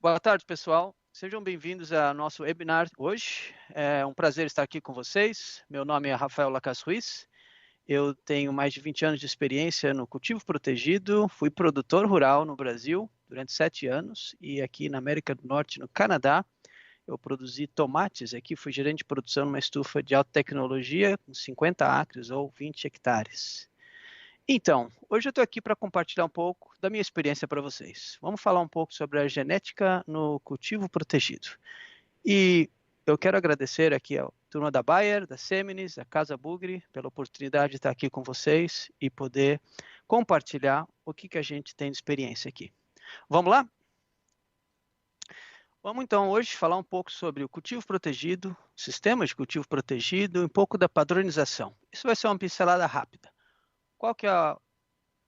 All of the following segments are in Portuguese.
Boa tarde, pessoal. Sejam bem-vindos ao nosso webinar hoje. É um prazer estar aqui com vocês. Meu nome é Rafael Lacas Ruiz. Eu tenho mais de 20 anos de experiência no cultivo protegido. Fui produtor rural no Brasil durante 7 anos e aqui na América do Norte, no Canadá, eu produzi tomates. Aqui fui gerente de produção numa estufa de alta tecnologia com 50 acres ou 20 hectares. Então, hoje eu estou aqui para compartilhar um pouco da minha experiência para vocês. Vamos falar um pouco sobre a genética no cultivo protegido. E eu quero agradecer aqui à turma da Bayer, da Seminis, da Casa Bugre, pela oportunidade de estar aqui com vocês e poder compartilhar o que a gente tem de experiência aqui. Vamos lá? Vamos então hoje falar um pouco sobre o cultivo protegido, sistemas de cultivo protegido e um pouco da padronização. Isso vai ser uma pincelada rápida. Qual que é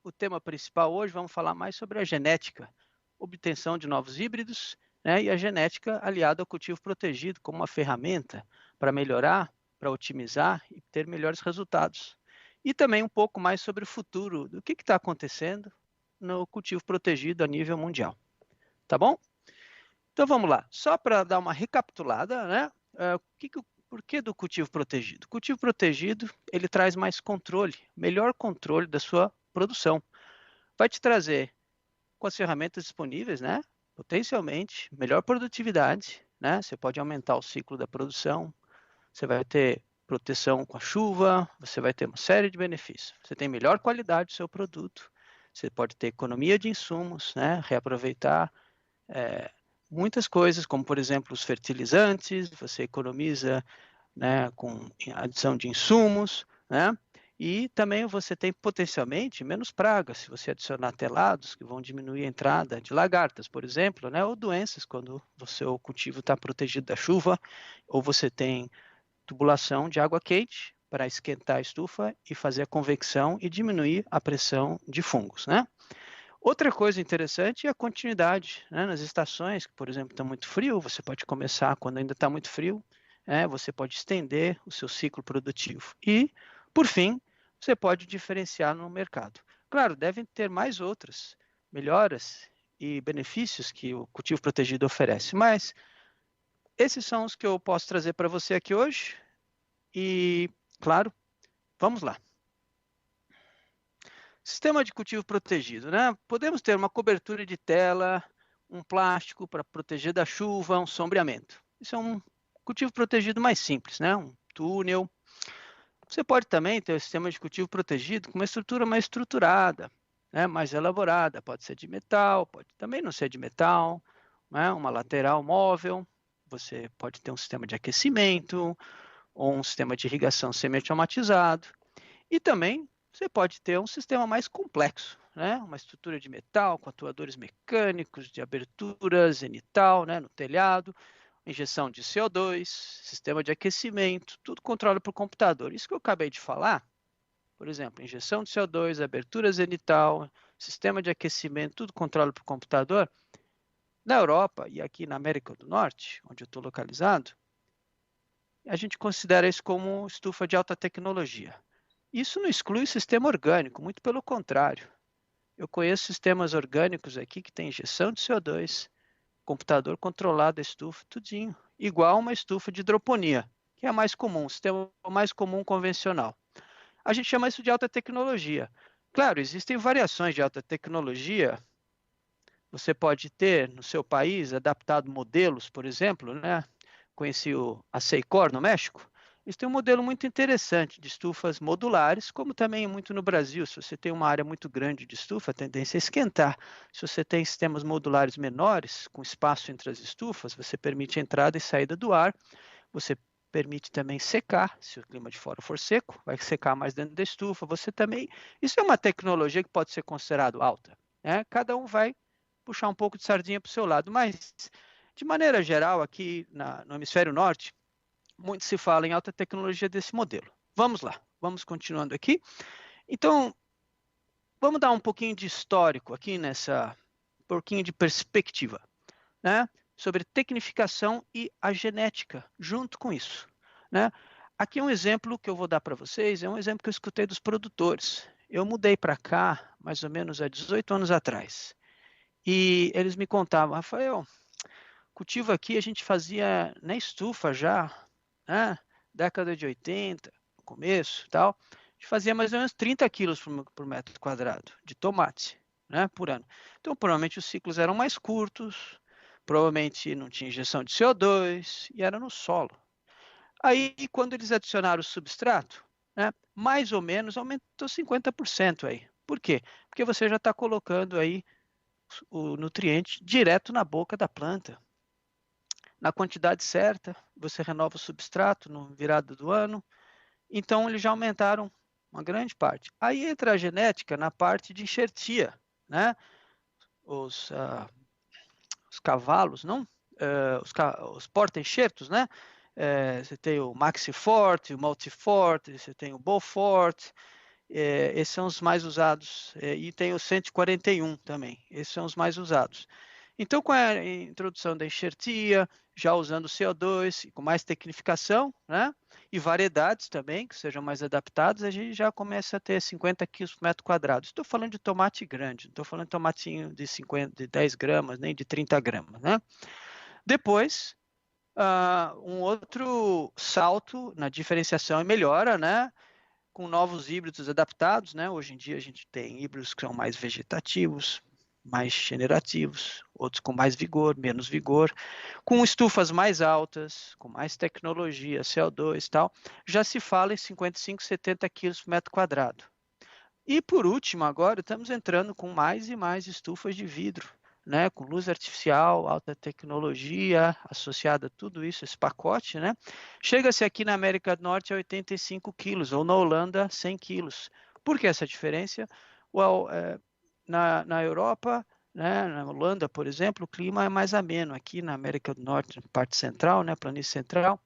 o tema principal hoje? Vamos falar mais sobre a genética, obtenção de novos híbridos, né, e a genética aliada ao cultivo protegido como uma ferramenta para melhorar, para otimizar e ter melhores resultados. E também um pouco mais sobre o futuro, do que está acontecendo no cultivo protegido a nível mundial. Tá bom? Então vamos lá. Só para dar uma recapitulada, né? Por que do cultivo protegido? O cultivo protegido, ele traz mais controle, melhor controle da sua produção. Vai te trazer, com as ferramentas disponíveis, né, potencialmente, melhor produtividade, né? Você pode aumentar o ciclo da produção, você vai ter proteção com a chuva, você vai ter uma série de benefícios. Você tem melhor qualidade do seu produto, você pode ter economia de insumos, né, reaproveitar muitas coisas, como, por exemplo, os fertilizantes, você economiza, né, com adição de insumos, né? E também você tem potencialmente menos pragas, se você adicionar telados, que vão diminuir a entrada de lagartas, por exemplo, né? Ou doenças, quando o seu cultivo está protegido da chuva, ou você tem tubulação de água quente para esquentar a estufa e fazer a convecção e diminuir a pressão de fungos, né? Outra coisa interessante é a continuidade, né? Nas estações, que, por exemplo, está muito frio, você pode começar quando ainda está muito frio, você pode estender o seu ciclo produtivo. E, por fim, você pode diferenciar no mercado. Claro, devem ter mais outras melhoras e benefícios que o cultivo protegido oferece, mas esses são os que eu posso trazer para você aqui hoje. E, claro, vamos lá. Sistema de cultivo protegido, né? Podemos ter uma cobertura de tela, um plástico para proteger da chuva, um sombreamento. Isso é um cultivo protegido mais simples, né? Um túnel. Você pode também ter um sistema de cultivo protegido com uma estrutura mais estruturada, né? Mais elaborada. Pode ser de metal, pode também não ser de metal, né? Uma lateral móvel. Você pode ter um sistema de aquecimento ou um sistema de irrigação semi-automatizado. E também você pode ter um sistema mais complexo, né? Uma estrutura de metal com atuadores mecânicos, de abertura zenital, né? No telhado, injeção de CO2, sistema de aquecimento, tudo controlado por computador. Isso que eu acabei de falar, por exemplo, injeção de CO2, abertura zenital, sistema de aquecimento, tudo controlado por computador. Na Europa e aqui na América do Norte, onde eu estou localizado, a gente considera isso como estufa de alta tecnologia. Isso não exclui o sistema orgânico, muito pelo contrário. Eu conheço sistemas orgânicos aqui que têm injeção de CO2, computador controlado da estufa, tudinho. Igual uma estufa de hidroponia, que é a mais comum, o sistema mais comum convencional. A gente chama isso de alta tecnologia. Claro, existem variações de alta tecnologia. Você pode ter no seu país adaptado modelos, por exemplo, né? Conheci a Seicor no México. Eles têm um modelo muito interessante de estufas modulares, como também muito no Brasil. Se você tem uma área muito grande de estufa, a tendência é esquentar. Se você tem sistemas modulares menores, com espaço entre as estufas, você permite a entrada e saída do ar. Você permite também secar, se o clima de fora for seco, vai secar mais dentro da estufa. Você também. Isso é uma tecnologia que pode ser considerada alta, né? Cada um vai puxar um pouco de sardinha para o seu lado, mas de maneira geral, aqui no hemisfério norte, muito se fala em alta tecnologia desse modelo. Vamos lá, vamos continuando aqui. Então, vamos dar um pouquinho de histórico aqui um pouquinho de perspectiva, né? Sobre tecnificação e a genética junto com isso, né? Aqui um exemplo que eu vou dar para vocês, é um exemplo que eu escutei dos produtores. Eu mudei para cá mais ou menos há 18 anos atrás. E eles me contavam, Rafael, cultivo aqui a gente fazia na estufa já, né? Década de 80, no começo e tal, a gente fazia mais ou menos 30 quilos por metro quadrado de tomate, né, por ano. Então, provavelmente os ciclos eram mais curtos, provavelmente não tinha injeção de CO2 e era no solo. Aí, quando eles adicionaram o substrato, né, mais ou menos aumentou 50% aí. Por quê? Porque você já está colocando aí o nutriente direto na boca da planta. Na quantidade certa, você renova o substrato no virado do ano, então eles já aumentaram uma grande parte. Aí entra a genética na parte de enxertia, né? Os, os cavalos, não? Os porta-enxertos, né? Você tem o Maxi-Forte, o Multi-Forte, você tem o Beaufort, esses são os mais usados, e tem o 141 também, esses são os mais usados. Então, com a introdução da enxertia, já usando CO2, com mais tecnificação, né? E variedades também, que sejam mais adaptadas, a gente já começa a ter 50 quilos por metro quadrado. Estou falando de tomate grande, não estou falando de tomatinho de 50, de 10 gramas, nem de 30 gramas, né? Depois, um outro salto na diferenciação e melhora, né? Com novos híbridos adaptados, né? Hoje em dia a gente tem híbridos que são mais vegetativos, mais generativos, outros com mais vigor, menos vigor, com estufas mais altas, com mais tecnologia, CO2 e tal, já se fala em 55, 70 quilos por metro quadrado. E por último, agora estamos entrando com mais e mais estufas de vidro, né, com luz artificial, alta tecnologia associada a tudo isso, esse pacote, né? Chega-se aqui na América do Norte a 85 quilos, ou na Holanda, 100 quilos. Por que essa diferença? Well, na Europa, né, na Holanda, por exemplo, o clima é mais ameno. Aqui na América do Norte, parte central, né, planície central,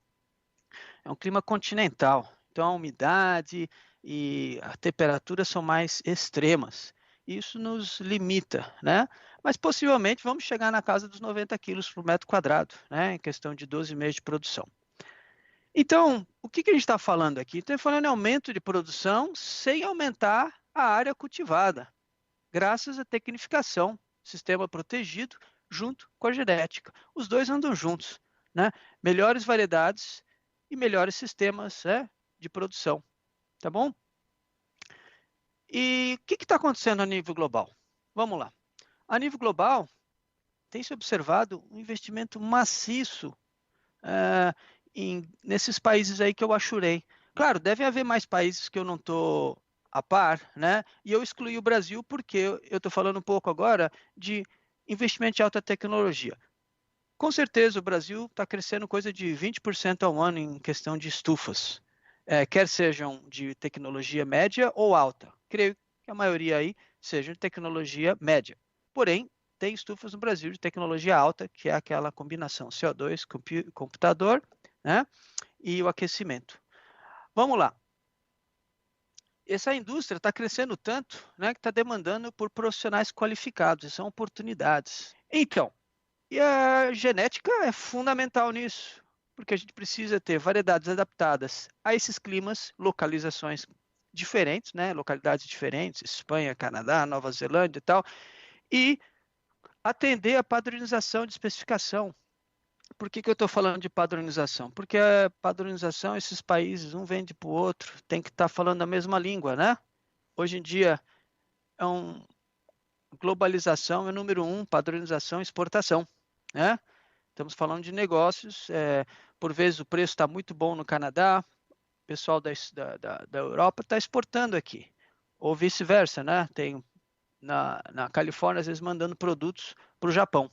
é um clima continental. Então, a umidade e a temperatura são mais extremas. Isso nos limita, né? Mas possivelmente vamos chegar na casa dos 90 quilos por metro quadrado, né? Em questão de 12 meses de produção. Então, o que a gente está falando aqui? Estamos falando em aumento de produção sem aumentar a área cultivada, graças à tecnificação, sistema protegido, junto com a genética. Os dois andam juntos, né? Melhores variedades e melhores sistemas, né, de produção, tá bom? E o que está acontecendo a nível global? Vamos lá. A nível global, tem se observado um investimento maciço nesses países aí que eu achurei. Claro, deve haver mais países que eu não estou a par, né? E eu excluí o Brasil porque eu estou falando um pouco agora de investimento de alta tecnologia. Com certeza o Brasil está crescendo coisa de 20% ao ano em questão de estufas, quer sejam de tecnologia média ou alta. Creio que a maioria aí seja de tecnologia média. Porém, tem estufas no Brasil de tecnologia alta, que é aquela combinação CO2, computador, né, e o aquecimento. Vamos lá. Essa indústria está crescendo tanto, né, que está demandando por profissionais qualificados, e são oportunidades. Então, e a genética é fundamental nisso, porque a gente precisa ter variedades adaptadas a esses climas, localizações diferentes, né? Localidades diferentes, Espanha, Canadá, Nova Zelândia e tal, e atender a padronização de especificação. Por que eu estou falando de padronização? Porque a padronização, esses países, um vende para o outro, tem que estar falando a mesma língua, né? Hoje em dia, globalização é número 1, padronização e exportação, né? Estamos falando de negócios, por vezes o preço está muito bom no Canadá, o pessoal da Europa está exportando aqui, ou vice-versa, né? Tem na Califórnia, às vezes, mandando produtos para o Japão.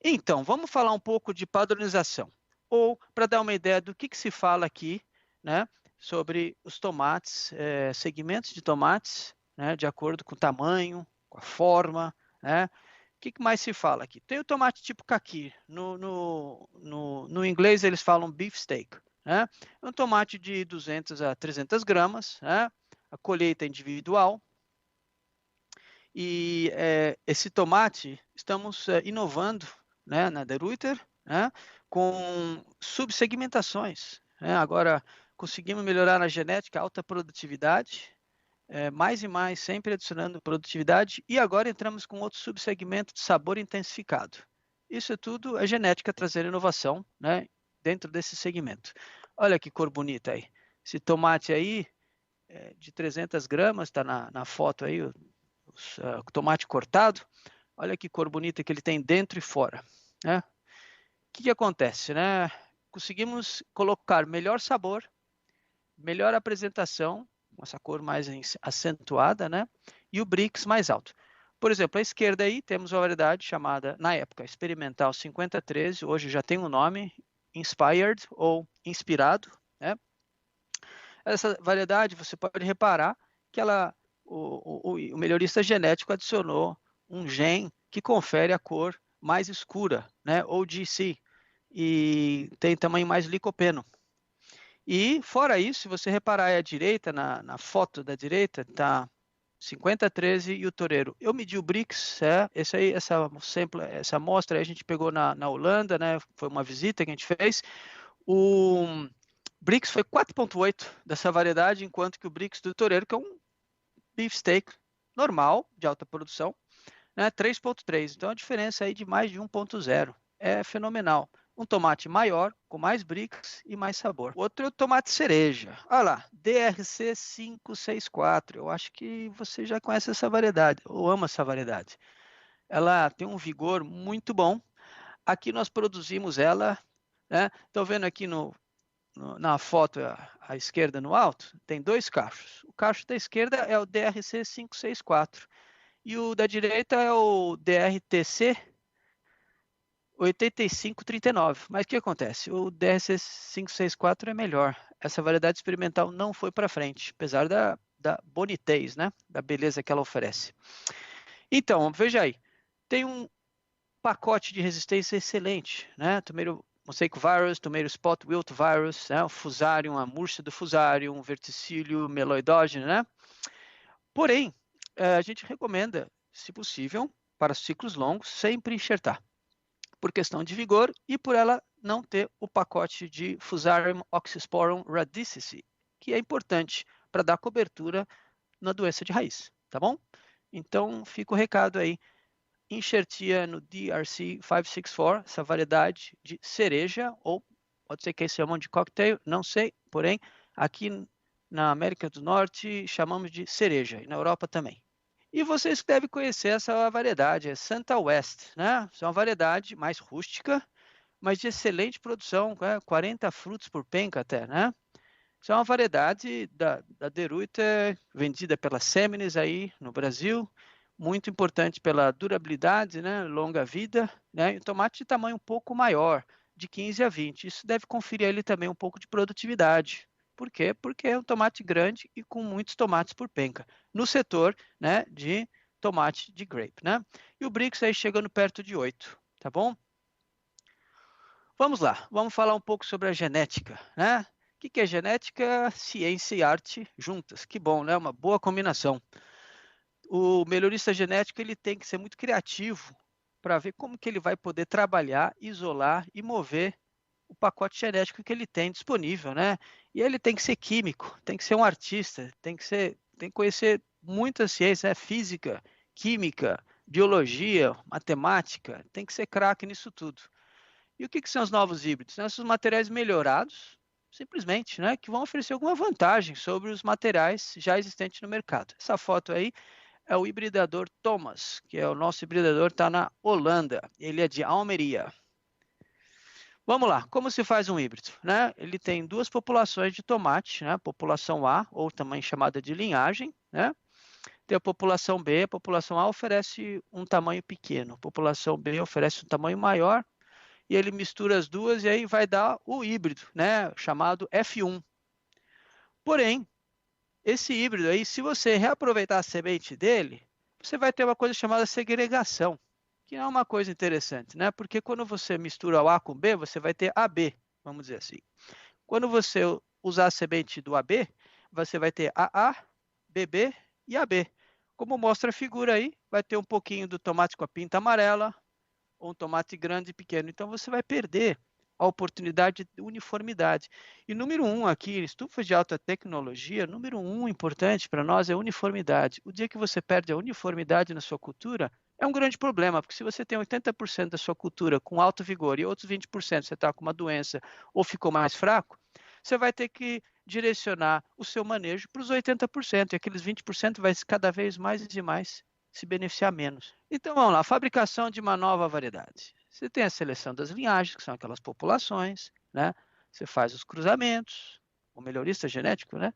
Então, vamos falar um pouco de padronização, ou para dar uma ideia do que se fala aqui, né? Sobre os tomates, segmentos de tomates, né? De acordo com o tamanho, com a forma, né? O que mais se fala aqui? Tem o tomate tipo caqui. No inglês eles falam beefsteak. Né? É um tomate de 200 a 300 gramas. Né? A colheita é individual. E esse tomate, estamos inovando, né, na De Ruyter, né, com subsegmentações. Né? Agora, conseguimos melhorar na genética, alta produtividade, mais e mais, sempre adicionando produtividade, e agora entramos com outro subsegmento de sabor intensificado. Isso é tudo a genética trazendo inovação, né, dentro desse segmento. Olha que cor bonita aí. Esse tomate aí, de 300 gramas, está na foto aí, o tomate cortado. Olha que cor bonita que ele tem dentro e fora, né? O que acontece, né? Conseguimos colocar melhor sabor, melhor apresentação, com essa cor mais acentuada, né? E o Brix mais alto. Por exemplo, à esquerda aí temos uma variedade chamada, na época, Experimental 5013, hoje já tem um nome, Inspired ou Inspirado, né? Essa variedade, você pode reparar que o melhorista genético adicionou um gene que confere a cor mais escura, né? Ou GC, e tem tamanho mais licopeno. E, fora isso, se você reparar aí à direita, na foto da direita, está 5013 e o toureiro. Eu medi o Brix, essa amostra aí a gente pegou na Holanda, né? Foi uma visita que a gente fez. O Brix foi 4,8 dessa variedade, enquanto que o Brix do toureiro, que é um beefsteak normal, de alta produção, né? 3,3. Então a diferença aí de mais de 1,0 é fenomenal. Um tomate maior, com mais Brix e mais sabor. Outro é o tomate cereja. Olha lá, DRC 564. Eu acho que você já conhece essa variedade, ou ama essa variedade. Ela tem um vigor muito bom. Aqui nós produzimos ela, né? Estão vendo aqui na foto à esquerda no alto? Tem dois cachos. O cacho da esquerda é o DRC 564 e o da direita é o DRTC 8539. Mas o que acontece? O DRC 564 é melhor. Essa variedade experimental não foi para frente, apesar da bonitez, né? Da beleza que ela oferece. Então, veja aí, tem um pacote de resistência excelente, né? Tomato Mosaic Virus, Tomato Spot Wilt Virus, né? O Fusarium, a murcha do Fusarium, Verticillium meloidógeno, né? Porém, a gente recomenda, se possível, para ciclos longos, sempre enxertar, por questão de vigor e por ela não ter o pacote de Fusarium Oxysporum radicaceae, que é importante para dar cobertura na doença de raiz, tá bom? Então, fica o recado aí. Enxertia no DRC 564, essa variedade de cereja, ou pode ser que eles chamam de cocktail, não sei, porém, aqui na América do Norte chamamos de cereja, e na Europa também. E vocês devem conhecer essa variedade, é Santa West, né? É uma variedade mais rústica, mas de excelente produção, 40 frutos por penca até, né? Isso é uma variedade da Deruiter, vendida pela Seminis aí no Brasil, muito importante pela durabilidade, né, longa vida, né, e tomate de tamanho um pouco maior, de 15 a 20. Isso deve conferir ele também um pouco de produtividade. Por quê? Porque é um tomate grande e com muitos tomates por penca, no setor, né, de tomate de grape, né? E o Brix aí chegando perto de 8, tá bom? Vamos lá, vamos falar um pouco sobre a genética, né? O que é genética? Ciência e arte juntas. Que bom, né? Uma boa combinação. O melhorista genético ele tem que ser muito criativo para ver como que ele vai poder trabalhar, isolar e mover o pacote genético que ele tem disponível, né? E ele tem que ser químico, tem que ser um artista, tem que conhecer muita ciência, né? Física, química, biologia, matemática, tem que ser craque nisso tudo. E o que são os novos híbridos? São esses materiais melhorados, simplesmente, né, que vão oferecer alguma vantagem sobre os materiais já existentes no mercado. Essa foto aí é o hibridador Thomas, que é o nosso hibridador, está na Holanda. Ele é de Almeria. Vamos lá, como se faz um híbrido? Né? Ele tem duas populações de tomate, né? População A, ou também chamada de linhagem, né? Tem a população B, a população A oferece um tamanho pequeno, a população B oferece um tamanho maior, e ele mistura as duas e aí vai dar o híbrido, né? Chamado F1. Porém, esse híbrido aí, se você reaproveitar a semente dele, você vai ter uma coisa chamada segregação, que é uma coisa interessante, né? Porque quando você mistura o A com B, você vai ter AB, vamos dizer assim. Quando você usar a semente do AB, você vai ter AA, BB e AB. Como mostra a figura aí, vai ter um pouquinho do tomate com a pinta amarela, ou um tomate grande e pequeno. Então, você vai perder a oportunidade de uniformidade. E número um aqui, estufas de alta tecnologia, número um importante para nós é uniformidade. O dia que você perde a uniformidade na sua cultura, é um grande problema, porque se você tem 80% da sua cultura com alto vigor e outros 20% você está com uma doença ou ficou mais fraco, você vai ter que direcionar o seu manejo para os 80%, e aqueles 20% vai cada vez mais e mais se beneficiar menos. Então vamos lá, fabricação de uma nova variedade. Você tem a seleção das linhagens, que são aquelas populações, né? Você faz os cruzamentos, o melhorista genético, né?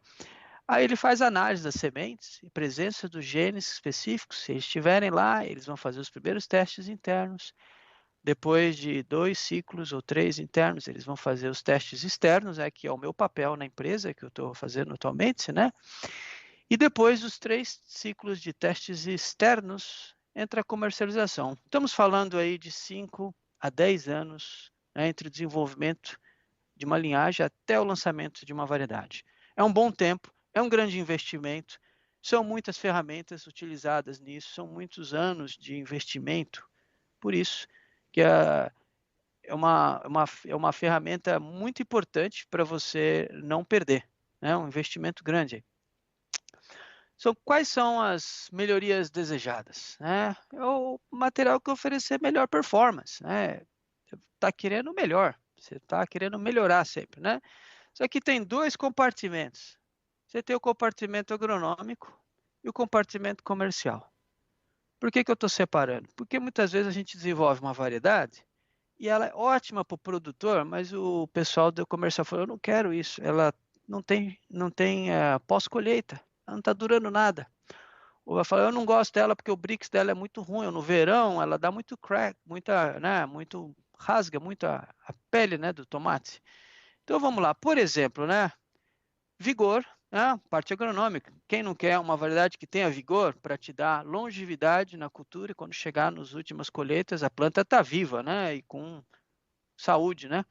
Aí ele faz análise das sementes e presença dos genes específicos. Se eles estiverem lá, eles vão fazer os primeiros testes internos. Depois de 2 ciclos ou 3 internos, eles vão fazer os testes externos, que é o meu papel na empresa que eu estou fazendo atualmente, né? E depois dos 3 ciclos de testes externos, entra a comercialização. Estamos falando aí de 5 a 10 anos, né, entre o desenvolvimento de uma linhagem até o lançamento de uma variedade. É um bom tempo, é um grande investimento, são muitas ferramentas utilizadas nisso, são muitos anos de investimento, por isso que é uma ferramenta muito importante para você não perder, né? Um investimento grande. Quais são as melhorias desejadas? Né? É o material que oferecer melhor performance, né? Você está querendo melhor, você está querendo melhorar sempre, né? Só que tem 2 compartimentos. Você tem o compartimento agronômico e o compartimento comercial. Por que eu estou separando? Porque muitas vezes a gente desenvolve uma variedade e ela é ótima para o produtor, mas o pessoal do comercial falou, eu não quero isso, ela não tem pós-colheita, ela não está durando nada. Ou vai falar, eu não gosto dela porque o Brix dela é muito ruim, ou no verão ela dá muito crack, muito rasga muito a pele, né, do tomate. Então vamos lá, por exemplo, né, vigor, né, parte agronômica. Quem não quer uma variedade que tenha vigor para te dar longevidade na cultura e quando chegar nas últimas colheitas a planta está viva, né, e com saúde, né?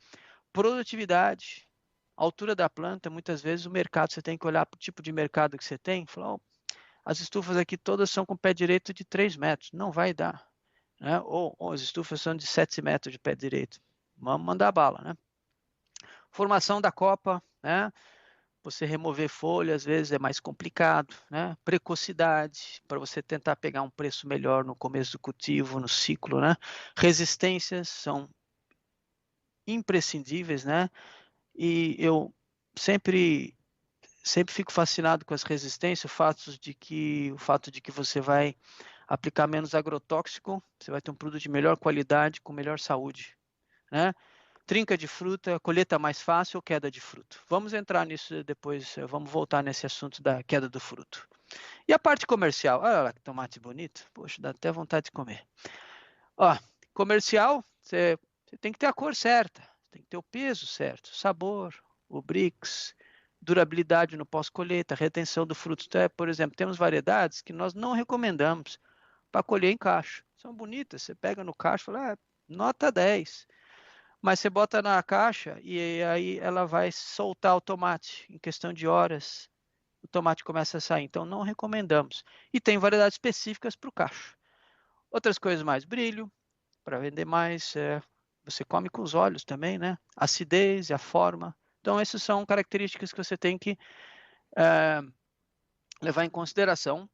Produtividade, altura da planta, muitas vezes o mercado, você tem que olhar para o tipo de mercado que você tem, falar, oh, as estufas aqui todas são com pé direito de 3 metros, não vai dar, né? Ou as estufas são de 7 metros de pé direito, vamos mandar bala, né? Formação da copa, né? Você remover folha às vezes é mais complicado, né? Precocidade, para você tentar pegar um preço melhor no começo do cultivo, no ciclo, né? Resistências são imprescindíveis, né? E eu sempre fico fascinado com as resistências, o fato de que você vai aplicar menos agrotóxico, você vai ter um produto de melhor qualidade, com melhor saúde, né? Trinca de fruta, colheita mais fácil ou queda de fruto. Vamos entrar nisso depois, vamos voltar nesse assunto da queda do fruto. E a parte comercial? Olha lá que tomate bonito. Poxa, dá até vontade de comer. Ó, comercial, você tem que ter a cor certa, tem que ter o peso certo, sabor, o Brix, durabilidade no pós-colheita, retenção do fruto. Então, por exemplo, temos variedades que nós não recomendamos para colher em cacho. São bonitas, você pega no cacho e fala, nota 10. Mas você bota na caixa e aí ela vai soltar o tomate em questão de horas. O tomate começa a sair, então não recomendamos. E tem variedades específicas para o cacho. Outras coisas mais, brilho, para vender mais, você come com os olhos também, né? A acidez e a forma. Então, essas são características que você tem que levar em consideração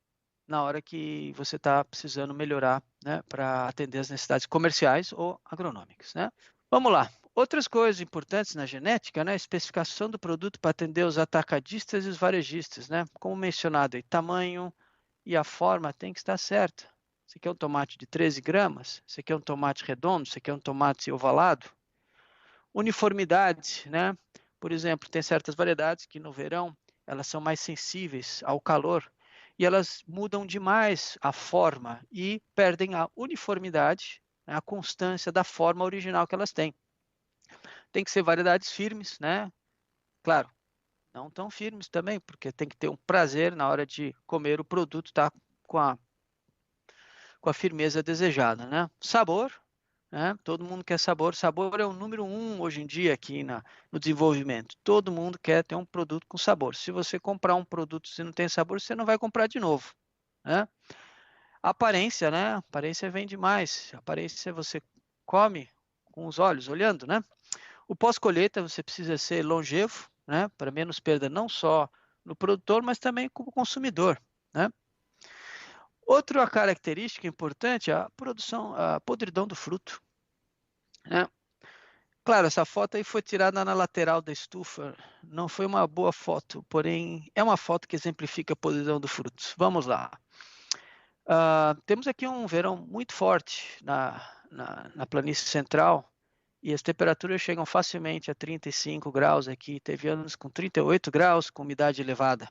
na hora que você está precisando melhorar, né, para atender as necessidades comerciais ou agronômicas, né? Vamos lá. Outras coisas importantes na genética, né? Especificação do produto para atender os atacadistas e os varejistas, né? Como mencionado, aí, tamanho e a forma tem que estar certa. Você quer um tomate de 13 gramas? Você quer um tomate redondo? Você quer um tomate ovalado? Uniformidade, né? Por exemplo, tem certas variedades que no verão elas são mais sensíveis ao calor e elas mudam demais a forma e perdem a uniformidade, né? A constância da forma original que elas têm. Tem que ser variedades firmes, né? Claro, não tão firmes também, porque tem que ter um prazer na hora de comer o produto, tá? Com a firmeza desejada, né? Sabor, né? Todo mundo quer sabor. Sabor é o número 1 hoje em dia aqui no desenvolvimento. Todo mundo quer ter um produto com sabor. Se você comprar um produto e não tem sabor, você não vai comprar de novo, né? Aparência, né? Aparência vem demais. Aparência você come com os olhos, olhando, né? O pós-colheita você precisa ser longevo, né? Para menos perda não só no produtor, mas também como consumidor, né? Outra característica importante é a produção, a podridão do fruto, né? Claro, essa foto aí foi tirada na lateral da estufa, não foi uma boa foto, porém é uma foto que exemplifica a podridão do fruto. Vamos lá. Temos aqui um verão muito forte na planície central e as temperaturas chegam facilmente a 35 graus aqui. Teve anos com 38 graus, com umidade elevada.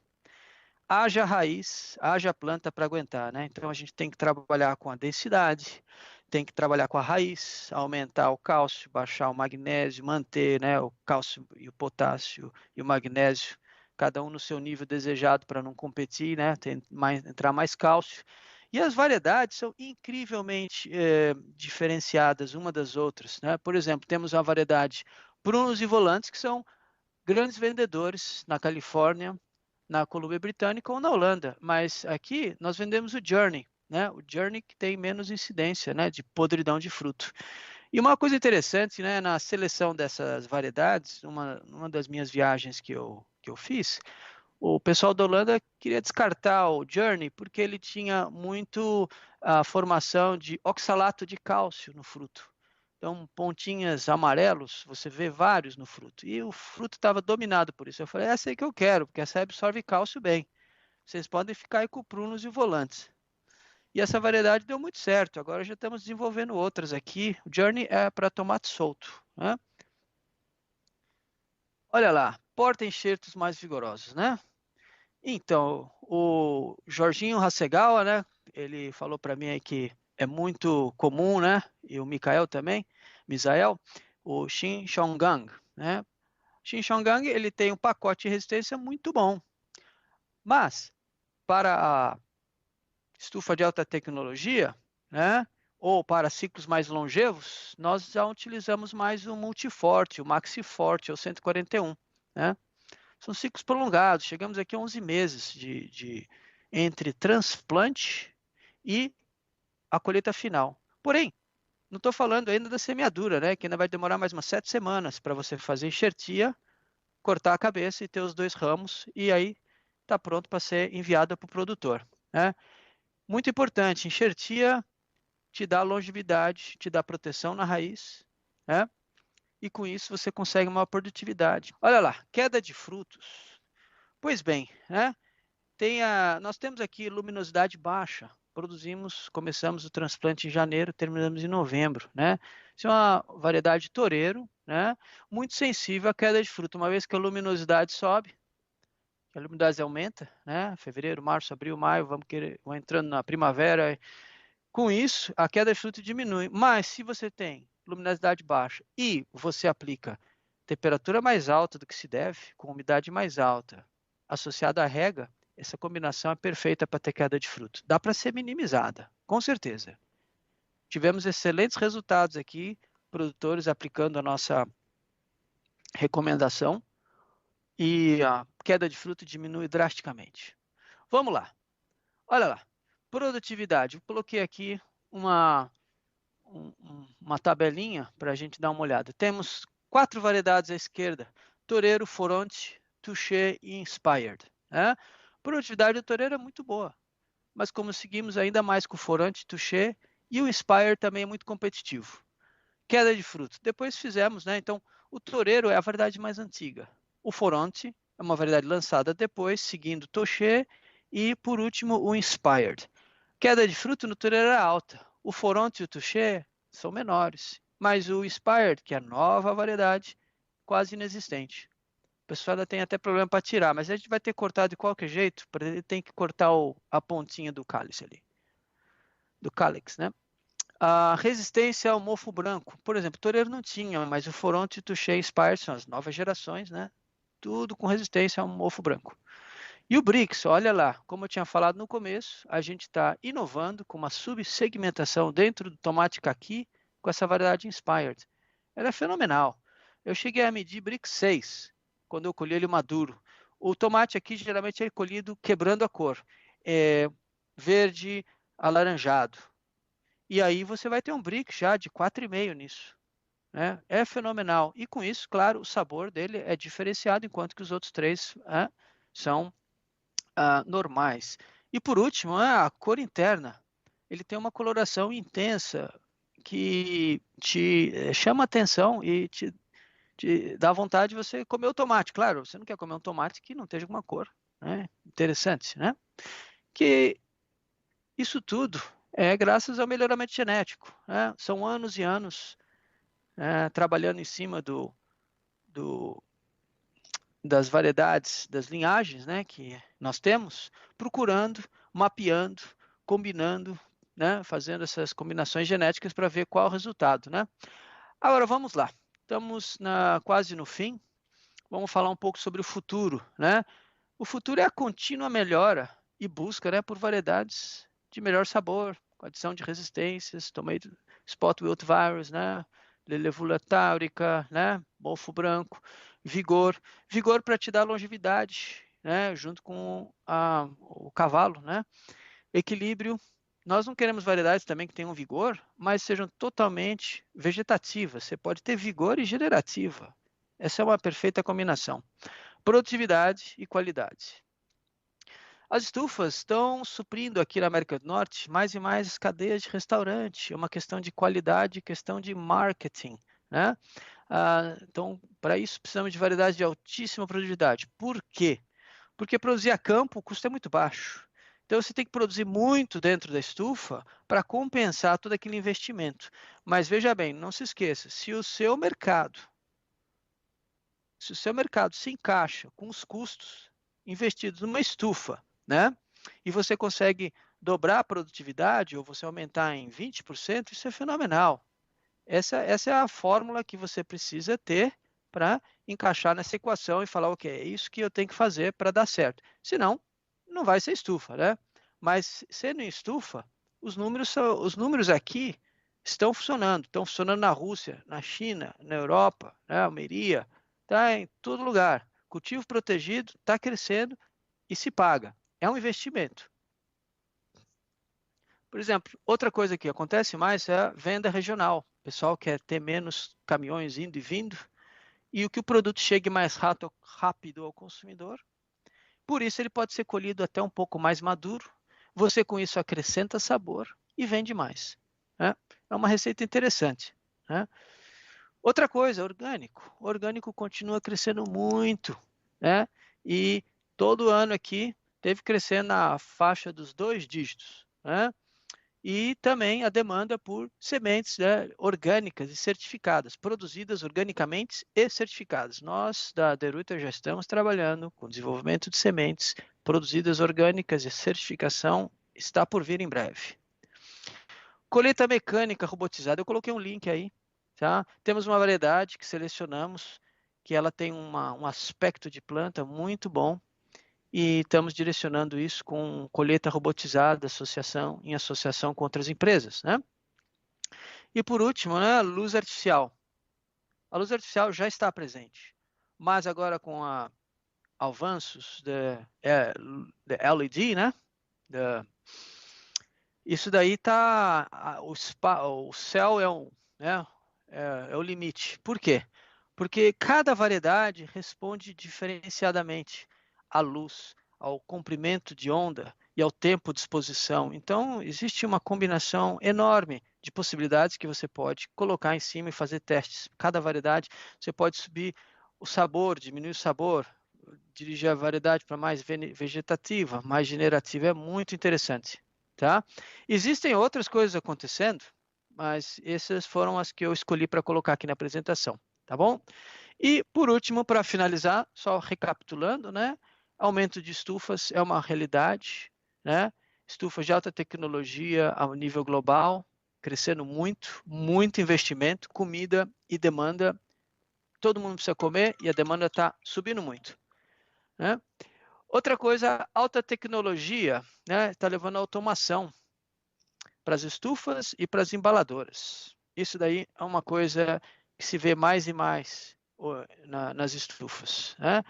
Haja raiz, haja planta para aguentar, né? Então a gente tem que trabalhar com a densidade, tem que trabalhar com a raiz, aumentar o cálcio, baixar o magnésio, manter, né, o cálcio e o potássio e o magnésio, cada um no seu nível desejado para não competir, né? Entrar mais cálcio. E as variedades são incrivelmente diferenciadas uma das outras, né? Por exemplo, temos a variedade Prunos e Volantes, que são grandes vendedores na Califórnia, na Colômbia Britânica ou na Holanda, mas aqui nós vendemos o Journey, né? O Journey que tem menos incidência, né, de podridão de fruto. E uma coisa interessante, né, na seleção dessas variedades, uma das minhas viagens que eu fiz, o pessoal da Holanda queria descartar o Journey porque ele tinha muito a formação de oxalato de cálcio no fruto. Então, pontinhas amarelos, você vê vários no fruto. E o fruto estava dominado por isso. Eu falei, essa aí que eu quero, porque essa absorve cálcio bem. Vocês podem ficar aí com prunos e volantes. E essa variedade deu muito certo. Agora já estamos desenvolvendo outras aqui. O Journey é para tomate solto, né? Olha lá, porta-enxertos mais vigorosos, né? Então, o Jorginho Hasegawa, né? Ele falou para mim aí que é muito comum, né? E o Mikael também, Misael, o Shin Shongang, né? Shin Shongang, ele tem um pacote de resistência muito bom, mas para a estufa de alta tecnologia, né? Ou para ciclos mais longevos, nós já utilizamos mais o Multiforte, o Maxiforte, ou 141, né? São ciclos prolongados, chegamos aqui a 11 meses entre transplante e a colheita final. Porém, não estou falando ainda da semeadura, né? Que ainda vai demorar mais umas 7 semanas para você fazer enxertia, cortar a cabeça e ter os 2 ramos, e aí está pronto para ser enviada para o produtor, né? Muito importante, enxertia te dá longevidade, te dá proteção na raiz, né? E com isso você consegue uma produtividade. Olha lá, queda de frutos. Pois bem, né? Nós temos aqui luminosidade baixa. Começamos o transplante em janeiro, terminamos em novembro, né? Isso é uma variedade toureiro, né? Muito sensível à queda de fruto. Uma vez que a luminosidade sobe, a luminosidade aumenta, né? Fevereiro, março, abril, maio, vamos entrando na primavera. Com isso, a queda de fruto diminui. Mas se você tem luminosidade baixa e você aplica temperatura mais alta do que se deve, com umidade mais alta, associada à rega, essa combinação é perfeita para ter queda de fruto. Dá para ser minimizada, com certeza. Tivemos excelentes resultados aqui, produtores aplicando a nossa recomendação e a queda de fruto diminui drasticamente. Vamos lá. Olha lá. Produtividade. Eu coloquei aqui uma tabelinha para a gente dar uma olhada. Temos 4 variedades à esquerda: Toureiro, Foronte, Touché e Inspired. Né? Produtividade do Toureiro é muito boa, mas como seguimos ainda mais com o Foronte, Touché e o Inspired também é muito competitivo. Queda de fruto. Depois fizemos, né? Então, o Toureiro é a variedade mais antiga. O Foronte é uma variedade lançada depois, seguindo Touché e, por último, o Inspired. Queda de fruto no Toureiro é alta. O Foronte e o Touché são menores, mas o Inspired, que é a nova variedade, quase inexistente. O pessoal ainda tem até problema para tirar, mas a gente vai ter que cortar de qualquer jeito, porque ele tem que cortar a pontinha do cálice ali, do cálix, né? A resistência ao mofo branco. Por exemplo, o Toureiro não tinha, mas o Foronte, o Touché e o Inspired são as novas gerações, né? Tudo com resistência ao mofo branco. E o BRICS, olha lá, como eu tinha falado no começo, a gente está inovando com uma subsegmentação dentro do tomate caqui com essa variedade Inspired. Ela é fenomenal. Eu cheguei a medir BRICS 6 quando eu colhi ele maduro. O tomate aqui geralmente é colhido quebrando a cor, verde alaranjado. E aí você vai ter um BRICS já de 4,5 nisso. Né? É fenomenal. E com isso, claro, o sabor dele é diferenciado, enquanto que os outros 3 são normais. E por último, a cor interna. Ele tem uma coloração intensa que te chama a atenção e te dá vontade de você comer o tomate. Claro, você não quer comer um tomate que não esteja com uma cor, né? Interessante, né? Que isso tudo é graças ao melhoramento genético, né? São anos e anos trabalhando em cima das variedades, das linhagens, né, que nós temos, procurando, mapeando, combinando, né, fazendo essas combinações genéticas para ver qual é o resultado, né? Agora vamos lá, estamos quase no fim, vamos falar um pouco sobre o futuro, né? O futuro é a contínua melhora e busca, né, por variedades de melhor sabor, com adição de resistências, tomato spot wilt virus, né, levula táurica, né, mofo branco, vigor para te dar longevidade, né, junto com o cavalo, né, equilíbrio. Nós não queremos variedades também que tenham vigor, mas sejam totalmente vegetativas. Você pode ter vigor e generativa. Essa é uma perfeita combinação. Produtividade e qualidade. As estufas estão suprindo aqui na América do Norte mais e mais cadeias de restaurante. É uma questão de qualidade, questão de marketing, né? Então, para isso, precisamos de variedades de altíssima produtividade. Por quê? Porque produzir a campo o custo é muito baixo. Então, você tem que produzir muito dentro da estufa para compensar todo aquele investimento. Mas veja bem, não se esqueça, se o seu mercado se encaixa com os custos investidos numa estufa, né? E você consegue dobrar a produtividade ou você aumentar em 20%, isso é fenomenal. Essa é a fórmula que você precisa ter para encaixar nessa equação e falar, ok, é isso que eu tenho que fazer para dar certo. Senão, não vai ser estufa, né? Mas sendo em estufa, os números aqui estão funcionando na Rússia, na China, na Europa, né? Almeria, está em todo lugar. Cultivo protegido está crescendo e se paga. É um investimento. Por exemplo, outra coisa que acontece mais é a venda regional. O pessoal quer ter menos caminhões indo e vindo e que o produto chegue mais rápido ao consumidor. Por isso, ele pode ser colhido até um pouco mais maduro. Você, com isso, acrescenta sabor e vende mais, né? É uma receita interessante, né? Outra coisa, orgânico. O orgânico continua crescendo muito, né? E todo ano aqui teve crescendo na faixa dos 2 dígitos, né? E também a demanda por sementes, né, orgânicas e certificadas, produzidas organicamente e certificadas. Nós, da Deruta, já estamos trabalhando com desenvolvimento de sementes produzidas orgânicas e certificação está por vir em breve. Colheita mecânica robotizada, eu coloquei um link aí, tá? Temos uma variedade que selecionamos, que ela tem um aspecto de planta muito bom, e estamos direcionando isso com colheita robotizada, em associação com outras empresas, né? E por último, né, luz artificial. A luz artificial já está presente, mas agora com avanços da LED, né? Isso daí tá o céu é o limite. Por quê? Porque cada variedade responde diferenciadamente à luz, ao comprimento de onda e ao tempo de exposição. Então, existe uma combinação enorme de possibilidades que você pode colocar em cima e fazer testes. Cada variedade, você pode subir o sabor, diminuir o sabor, dirigir a variedade para mais vegetativa, mais generativa. É muito interessante, tá? Existem outras coisas acontecendo, mas essas foram as que eu escolhi para colocar aqui na apresentação, tá bom? E, por último, para finalizar, só recapitulando, né? Aumento de estufas é uma realidade, né? Estufas de alta tecnologia a nível global, crescendo muito, muito investimento, comida e demanda. Todo mundo precisa comer e a demanda está subindo muito, né? Outra coisa, alta tecnologia, né? Está levando a automação para as estufas e para as embaladoras. Isso daí é uma coisa que se vê mais e mais nas estufas, né?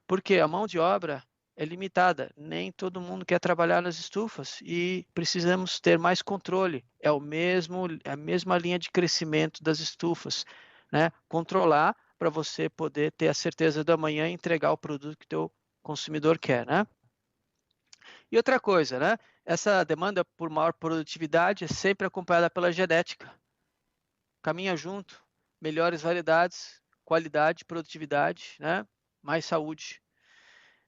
Porque a mão de obra é limitada, nem todo mundo quer trabalhar nas estufas e precisamos ter mais controle. É a mesma linha de crescimento das estufas, né? Controlar para você poder ter a certeza da manhã e entregar o produto que o teu consumidor quer, né? E outra coisa, né? Essa demanda por maior produtividade é sempre acompanhada pela genética. Caminha junto, melhores variedades, qualidade, produtividade, né? Mais saúde.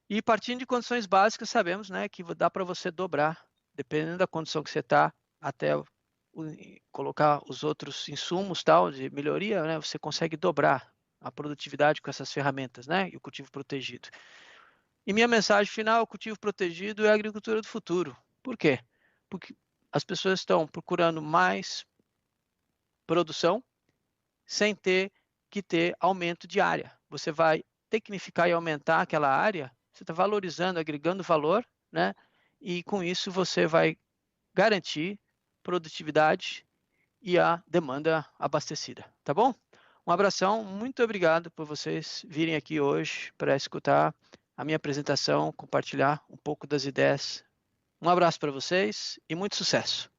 E partindo de condições básicas, sabemos, né, que dá para você dobrar, dependendo da condição que você está, até colocar os outros insumos tal de melhoria, né, você consegue dobrar a produtividade com essas ferramentas, né, e o cultivo protegido. E minha mensagem final: o cultivo protegido é a agricultura do futuro. Por quê? Porque as pessoas estão procurando mais produção sem ter que ter aumento de área. Você vai tecnificar e aumentar aquela área, você está valorizando, agregando valor, né? E com isso você vai garantir produtividade e a demanda abastecida, tá bom? Um abração, muito obrigado por vocês virem aqui hoje para escutar a minha apresentação, compartilhar um pouco das ideias. Um abraço para vocês e muito sucesso!